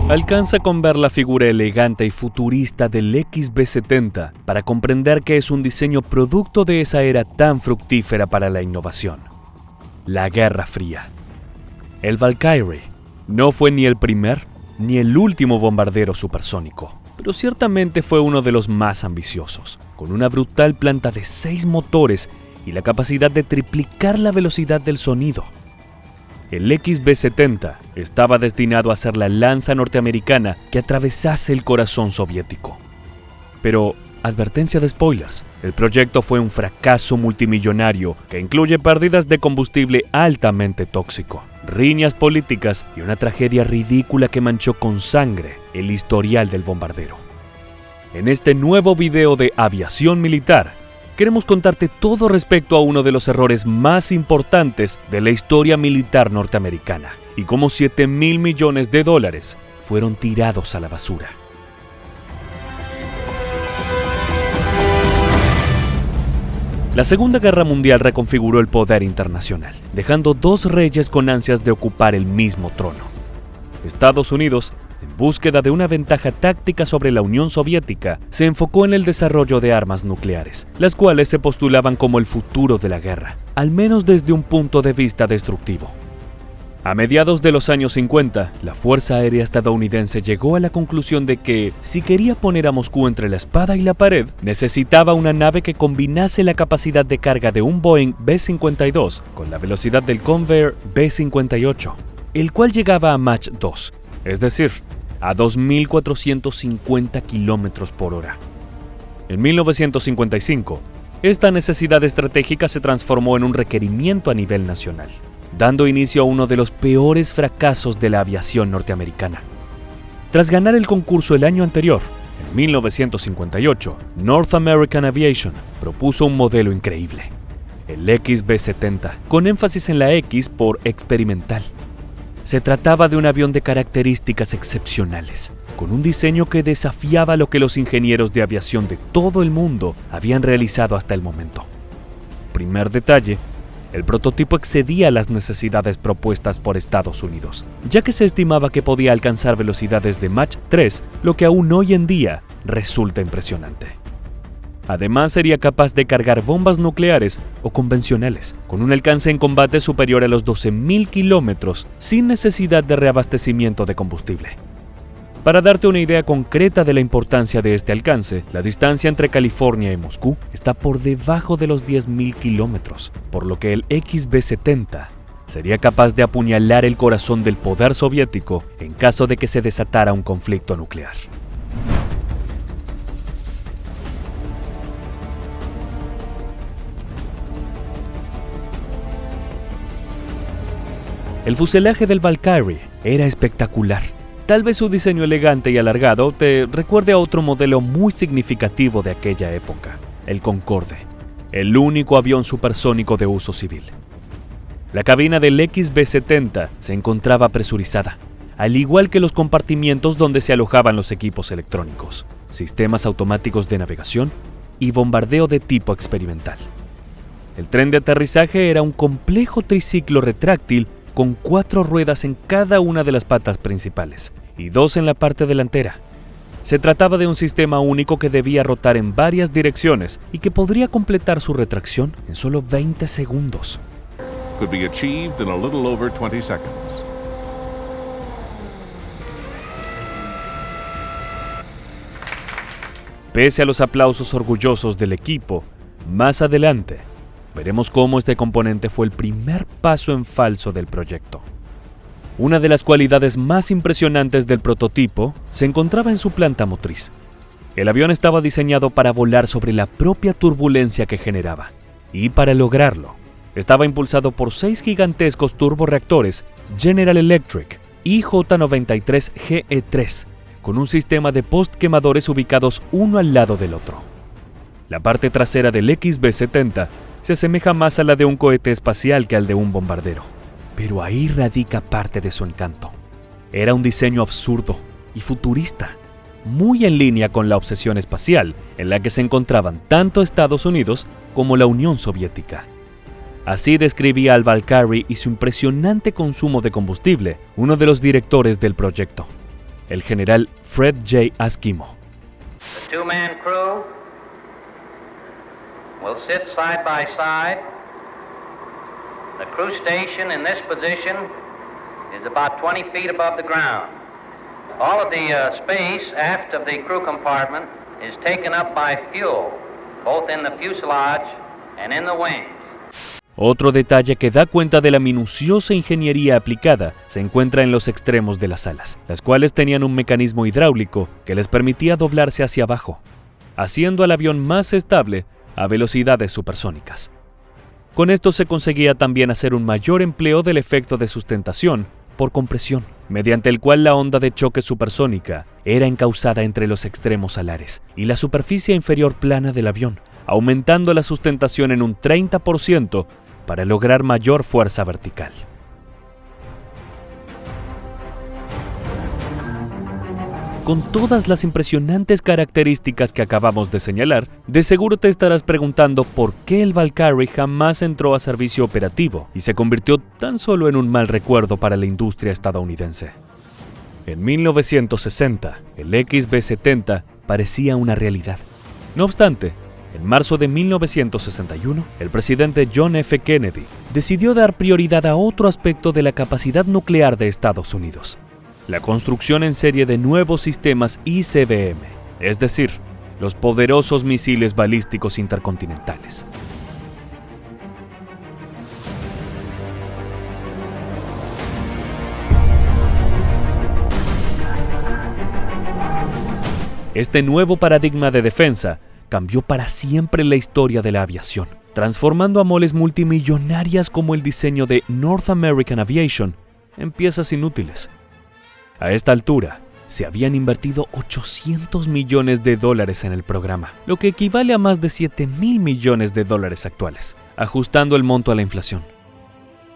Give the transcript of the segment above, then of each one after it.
Alcanza con ver la figura elegante y futurista del XB-70 para comprender que es un diseño producto de esa era tan fructífera para la innovación: la Guerra Fría. El Valkyrie no fue ni el primer ni el último bombardero supersónico, pero ciertamente fue uno de los más ambiciosos, con una brutal planta de 6 motores y la capacidad de triplicar la velocidad del sonido. El XB-70 estaba destinado a ser la lanza norteamericana que atravesase el corazón soviético. Pero, advertencia de spoilers, el proyecto fue un fracaso multimillonario que incluye pérdidas de combustible altamente tóxico, riñas políticas y una tragedia ridícula que manchó con sangre el historial del bombardero. En este nuevo video de aviación militar, queremos contarte todo respecto a uno de los errores más importantes de la historia militar norteamericana y cómo $7,000 millones fueron tirados a la basura. La Segunda Guerra Mundial reconfiguró el poder internacional, dejando 2 reyes con ansias de ocupar el mismo trono. Estados Unidos, en búsqueda de una ventaja táctica sobre la Unión Soviética, se enfocó en el desarrollo de armas nucleares, las cuales se postulaban como el futuro de la guerra, al menos desde un punto de vista destructivo. A mediados de los años 50, la Fuerza Aérea estadounidense llegó a la conclusión de que, si quería poner a Moscú entre la espada y la pared, necesitaba una nave que combinase la capacidad de carga de un Boeing B-52 con la velocidad del Convair B-58, el cual llegaba a Mach 2, es decir, a 2.450 kilómetros por hora. En 1955, esta necesidad estratégica se transformó en un requerimiento a nivel nacional, dando inicio a uno de los peores fracasos de la aviación norteamericana. Tras ganar el concurso el año anterior, en 1958, North American Aviation propuso un modelo increíble, el XB-70, con énfasis en la X por experimental. Se trataba de un avión de características excepcionales, con un diseño que desafiaba lo que los ingenieros de aviación de todo el mundo habían realizado hasta el momento. Primer detalle: el prototipo excedía las necesidades propuestas por Estados Unidos, ya que se estimaba que podía alcanzar velocidades de Mach 3, lo que aún hoy en día resulta impresionante. Además, sería capaz de cargar bombas nucleares o convencionales, con un alcance en combate superior a los 12,000 kilómetros, sin necesidad de reabastecimiento de combustible. Para darte una idea concreta de la importancia de este alcance, la distancia entre California y Moscú está por debajo de los 10,000 kilómetros, por lo que el XB-70 sería capaz de apuñalar el corazón del poder soviético en caso de que se desatara un conflicto nuclear. El fuselaje del Valkyrie era espectacular. Tal vez su diseño elegante y alargado te recuerde a otro modelo muy significativo de aquella época, el Concorde, el único avión supersónico de uso civil. La cabina del XB-70 se encontraba presurizada, al igual que los compartimientos donde se alojaban los equipos electrónicos, sistemas automáticos de navegación y bombardeo de tipo experimental. El tren de aterrizaje era un complejo triciclo retráctil con 4 ruedas en cada una de las patas principales y 2 en la parte delantera. Se trataba de un sistema único que debía rotar en varias direcciones y que podría completar su retracción en solo 20 segundos. Could be achieved in a little over 20 seconds. Pese a los aplausos orgullosos del equipo, más adelante veremos cómo este componente fue el primer paso en falso del proyecto. Una de las cualidades más impresionantes del prototipo se encontraba en su planta motriz. El avión estaba diseñado para volar sobre la propia turbulencia que generaba, y para lograrlo, estaba impulsado por 6 gigantescos turborreactores General Electric IJ93GE3, con un sistema de postquemadores ubicados uno al lado del otro. La parte trasera del XB-70 se asemeja más a la de un cohete espacial que al de un bombardero. Pero ahí radica parte de su encanto. Era un diseño absurdo y futurista, muy en línea con la obsesión espacial en la que se encontraban tanto Estados Unidos como la Unión Soviética. Así describía al Valkyrie y su impresionante consumo de combustible uno de los directores del proyecto. el general Fred J. Askimo. The two-man crew will sit side by side. The crew station in this position is about 20 feet above the ground. All of the space aft of the crew compartment is taken up by fuel, both in the fuselage and in the wings. Otro detalle que da cuenta de la minuciosa ingeniería aplicada se encuentra en los extremos de las alas, las cuales tenían un mecanismo hidráulico que les permitía doblarse hacia abajo, haciendo al avión más estable a velocidades supersónicas. Con esto se conseguía también hacer un mayor empleo del efecto de sustentación por compresión, mediante el cual la onda de choque supersónica era encauzada entre los extremos alares y la superficie inferior plana del avión, aumentando la sustentación en un 30% para lograr mayor fuerza vertical. Con todas las impresionantes características que acabamos de señalar, de seguro te estarás preguntando por qué el Valkyrie jamás entró a servicio operativo y se convirtió tan solo en un mal recuerdo para la industria estadounidense. En 1960, el XB-70 parecía una realidad. No obstante, en marzo de 1961, el presidente John F. Kennedy decidió dar prioridad a otro aspecto de la capacidad nuclear de Estados Unidos: la construcción en serie de nuevos sistemas ICBM, es decir, los poderosos misiles balísticos intercontinentales. Este nuevo paradigma de defensa cambió para siempre la historia de la aviación, transformando a moles multimillonarias como el diseño de North American Aviation en piezas inútiles. A esta altura, se habían invertido $800 millones en el programa, lo que equivale a más de $7,000 millones actuales, ajustando el monto a la inflación.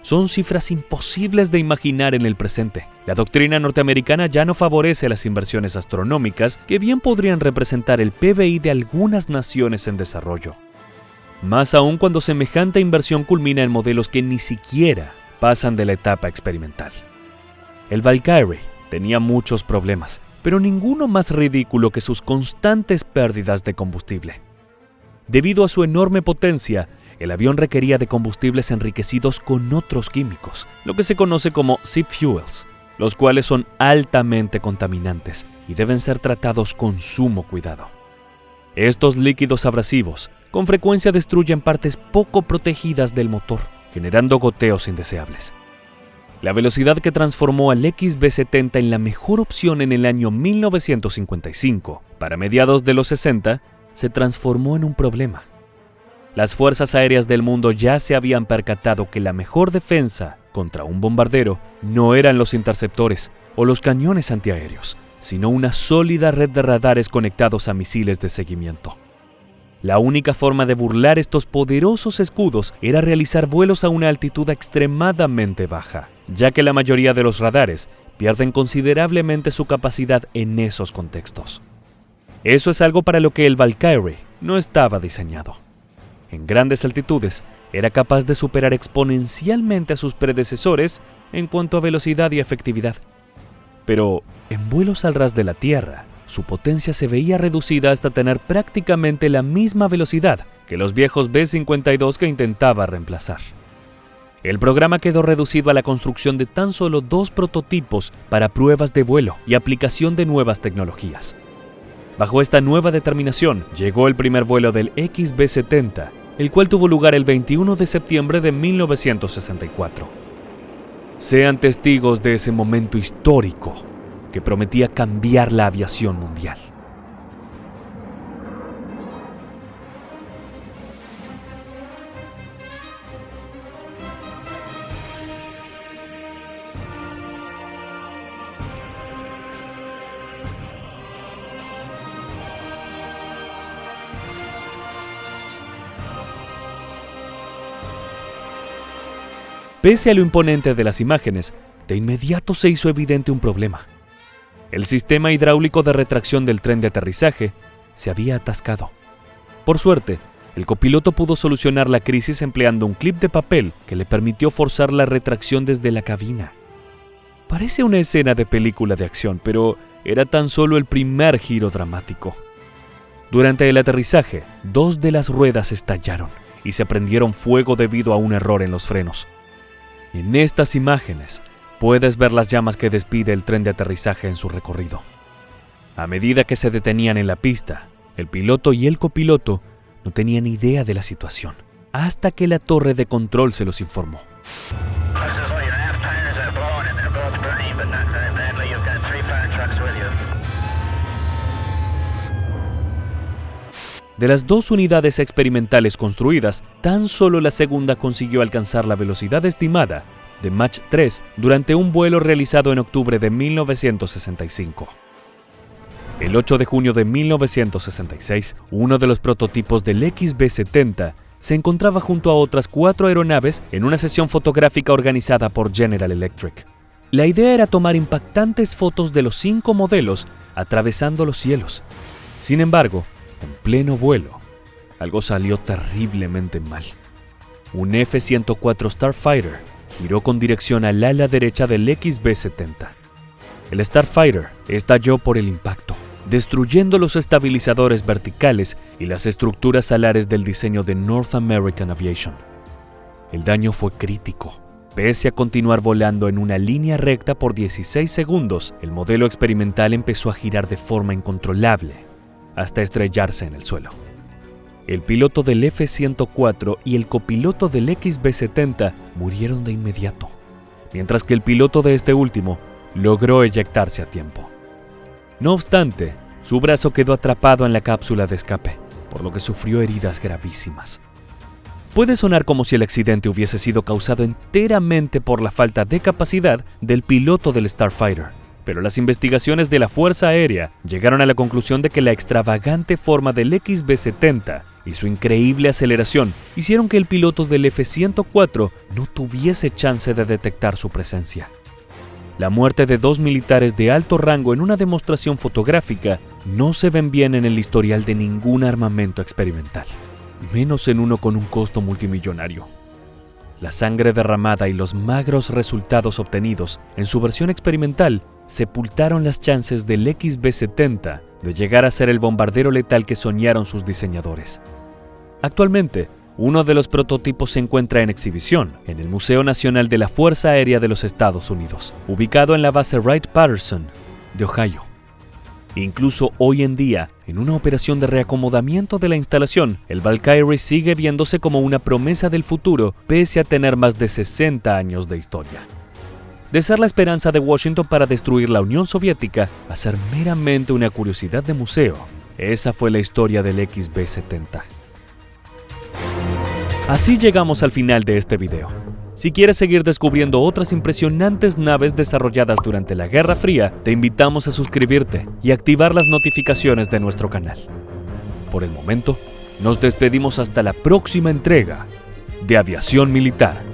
Son cifras imposibles de imaginar en el presente. La doctrina norteamericana ya no favorece las inversiones astronómicas que bien podrían representar el PBI de algunas naciones en desarrollo. Más aún cuando semejante inversión culmina en modelos que ni siquiera pasan de la etapa experimental. El Valkyrie tenía muchos problemas, pero ninguno más ridículo que sus constantes pérdidas de combustible. Debido a su enorme potencia, el avión requería de combustibles enriquecidos con otros químicos, lo que se conoce como ship fuels, los cuales son altamente contaminantes y deben ser tratados con sumo cuidado. Estos líquidos abrasivos con frecuencia destruyen partes poco protegidas del motor, generando goteos indeseables. La velocidad que transformó al XB-70 en la mejor opción en el año 1955, para mediados de los 60, se transformó en un problema. Las fuerzas aéreas del mundo ya se habían percatado que la mejor defensa contra un bombardero no eran los interceptores o los cañones antiaéreos, sino una sólida red de radares conectados a misiles de seguimiento. La única forma de burlar estos poderosos escudos era realizar vuelos a una altitud extremadamente baja, ya que la mayoría de los radares pierden considerablemente su capacidad en esos contextos. Eso es algo para lo que el Valkyrie no estaba diseñado. En grandes altitudes, era capaz de superar exponencialmente a sus predecesores en cuanto a velocidad y efectividad. Pero en vuelos al ras de la Tierra, su potencia se veía reducida hasta tener prácticamente la misma velocidad que los viejos B-52 que intentaba reemplazar. El programa quedó reducido a la construcción de tan solo 2 prototipos para pruebas de vuelo y aplicación de nuevas tecnologías. Bajo esta nueva determinación, llegó el primer vuelo del XB-70, el cual tuvo lugar el 21 de septiembre de 1964. Sean testigos de ese momento histórico que prometía cambiar la aviación mundial. Pese a lo imponente de las imágenes, de inmediato se hizo evidente un problema. El sistema hidráulico de retracción del tren de aterrizaje se había atascado. Por suerte, el copiloto pudo solucionar la crisis empleando un clip de papel que le permitió forzar la retracción desde la cabina. Parece una escena de película de acción, pero era tan solo el primer giro dramático. Durante el aterrizaje, 2 de las ruedas estallaron y se prendieron fuego debido a un error en los frenos. En estas imágenes puedes ver las llamas que despide el tren de aterrizaje en su recorrido. A medida que se detenían en la pista, el piloto y el copiloto no tenían idea de la situación, hasta que la torre de control se los informó. De las 2 unidades experimentales construidas, tan solo la segunda consiguió alcanzar la velocidad estimada de Mach 3 durante un vuelo realizado en octubre de 1965. El 8 de junio de 1966, uno de los prototipos del XB-70 se encontraba junto a otras 4 aeronaves en una sesión fotográfica organizada por General Electric. La idea era tomar impactantes fotos de los 5 modelos atravesando los cielos. Sin embargo, en pleno vuelo, algo salió terriblemente mal. Un F-104 Starfighter giró con dirección al ala derecha del XB-70. El Starfighter estalló por el impacto, destruyendo los estabilizadores verticales y las estructuras alares del diseño de North American Aviation. El daño fue crítico. Pese a continuar volando en una línea recta por 16 segundos, el modelo experimental empezó a girar de forma incontrolable, hasta estrellarse en el suelo. El piloto del F-104 y el copiloto del XB-70 murieron de inmediato, mientras que el piloto de este último logró eyectarse a tiempo. No obstante, su brazo quedó atrapado en la cápsula de escape, por lo que sufrió heridas gravísimas. Puede sonar como si el accidente hubiese sido causado enteramente por la falta de capacidad del piloto del Starfighter, pero las investigaciones de la Fuerza Aérea llegaron a la conclusión de que la extravagante forma del XB-70 y su increíble aceleración hicieron que el piloto del F-104 no tuviese chance de detectar su presencia. La muerte de 2 militares de alto rango en una demostración fotográfica no se ven bien en el historial de ningún armamento experimental, menos en uno con un costo multimillonario. La sangre derramada y los magros resultados obtenidos en su versión experimental sepultaron las chances del XB-70 de llegar a ser el bombardero letal que soñaron sus diseñadores. Actualmente, uno de los prototipos se encuentra en exhibición en el Museo Nacional de la Fuerza Aérea de los Estados Unidos, ubicado en la base Wright-Patterson de Ohio. Incluso hoy en día, en una operación de reacomodamiento de la instalación, el Valkyrie sigue viéndose como una promesa del futuro pese a tener más de 60 años de historia. De ser la esperanza de Washington para destruir la Unión Soviética a ser meramente una curiosidad de museo, esa fue la historia del XB-70. Así llegamos al final de este video. Si quieres seguir descubriendo otras impresionantes naves desarrolladas durante la Guerra Fría, te invitamos a suscribirte y activar las notificaciones de nuestro canal. Por el momento, nos despedimos hasta la próxima entrega de Aviación Militar.